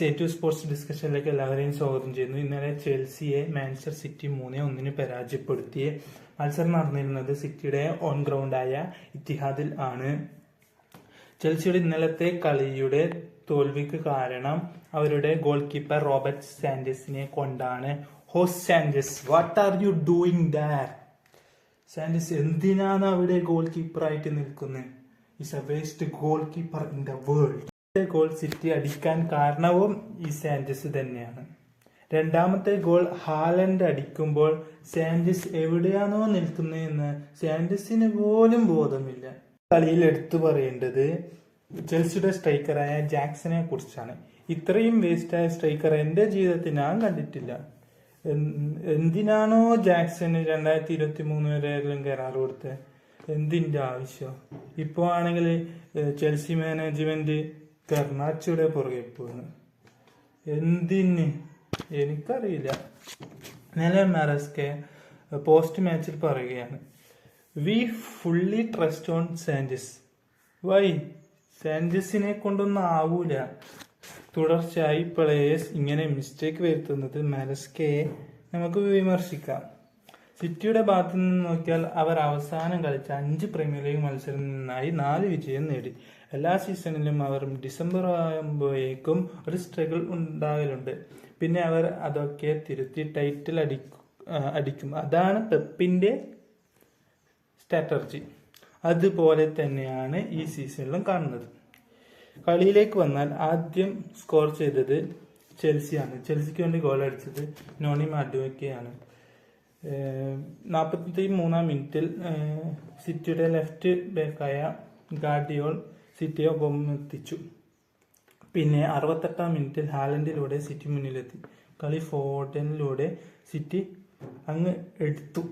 Guys, A2 sports ഡിസ്കഷനിലേക്ക് എല്ലാവരെയും സ്വാഗതം ചെയ്യുന്നു. ഇന്നലെ ചെൽസിയെ മാഞ്ചസ്റ്റർ സിറ്റി 3-1 പരാജയപ്പെടുത്തിയ മത്സരം നടന്നിരുന്നത് സിറ്റിയുടെ ഓൺ ഗ്രൗണ്ടായ ഇത്തിഹാദിൽ ആണ്. ചെൽസിയുടെ ഇന്നലത്തെ കളിയുടെ തോൽവിക്ക് കാരണം അവരുടെ ഗോൾ കീപ്പർ റോബർട്ട് സാഞ്ചസിനെ കൊണ്ടാണ്. Sanchez, what are you doing there? Sanchez എന്തിനാണ് അവിടെ ഗോൾ കീപ്പറായിട്ട് നിൽക്കുന്നത്? Is a waste goal keeper in the world. Goal city അടിക്കാൻ കാരണവും ഈ സാഞ്ചസ് തന്നെയാണ്. രണ്ടാമത്തെ ഗോൾ ഹാലൻഡ് അടിക്കുമ്പോൾ സാഞ്ചസ് എവിടെയാണോ നിൽക്കുന്നതെന്ന് സാഞ്ചസിന് പോലും ബോധമില്ല. കളിയിൽ എടുത്തു പറയേണ്ടത് ചെൽസിയുടെ സ്ട്രൈക്കറായ ജാക്സനെ കുറിച്ചാണ്. ഇത്രയും വേസ്റ്റായ സ്ട്രൈക്കർ എന്റെ ജീവിതത്തിൽ ഞാൻ കണ്ടിട്ടില്ല. എന്തിനാണോ ജാക്സന് 2023 വരെ കരാർ കൊടുത്തത്? എന്തിന്റെ ആവശ്യം? ഇപ്പോ ആണെങ്കിൽ ചെൽസി മാനേജ്മെന്റ് ഗർണാച്ചോയുടെ പുറകെ പോകുന്നു. എന്തിന് എനിക്കറിയില്ല. നില മാറസ്കെ പോസ്റ്റ് മാച്ചിൽ പറയുകയാണ്, we fully trust on Sanchez. Why? സാഞ്ചസിനെ കൊണ്ടൊന്നും ആവൂല. തുടർച്ചയായി പ്ലേയേഴ്സ് ഇങ്ങനെ മിസ്റ്റേക്ക് വരുത്തുന്നത് മാറസ്കയെ നമുക്ക് വിമർശിക്കാം. സിറ്റിയുടെ ഭാഗത്തു നിന്ന് നോക്കിയാൽ അവർ അവസാനം കളിച്ച 5 പ്രീമിയർ ലീഗ് മത്സരത്തിൽ നിന്നായി 4 വിജയം നേടി. എല്ലാ സീസണിലും അവർ ഡിസംബർ ആകുമ്പോഴേക്കും ഒരു സ്ട്രഗിൾ ഉണ്ടാകലുണ്ട്. പിന്നെ അവർ അതൊക്കെ തിരുത്തി ടൈറ്റിൽ അടിക്കും. അതാണ് പെപ്പിന്റെ സ്ട്രാറ്റജി. അതുപോലെ തന്നെയാണ് ഈ സീസണിലും കാണുന്നത്. കളിയിലേക്ക് വന്നാൽ ആദ്യം സ്കോർ ചെയ്തത് ചെൽസിയാണ്. ചെൽസിക്ക് വേണ്ടി ഗോൾ അടിച്ചത് നോണി മാഡ്വേക്കയാണ്. 43-ാം മിനിറ്റിൽ സിറ്റിയുടെ ലെഫ്റ്റ് ബാക്കായ ഗാർഡിയോൾ സിറ്റിയെ ഒപ്പം എത്തിച്ചു. പിന്നെ 68-ാം മിനിറ്റിൽ ഹാലൻഡിലൂടെ സിറ്റി മുന്നിലെത്തി. കളി ഫോർഡനിലൂടെ സിറ്റി അങ്ങ് എടുത്തു.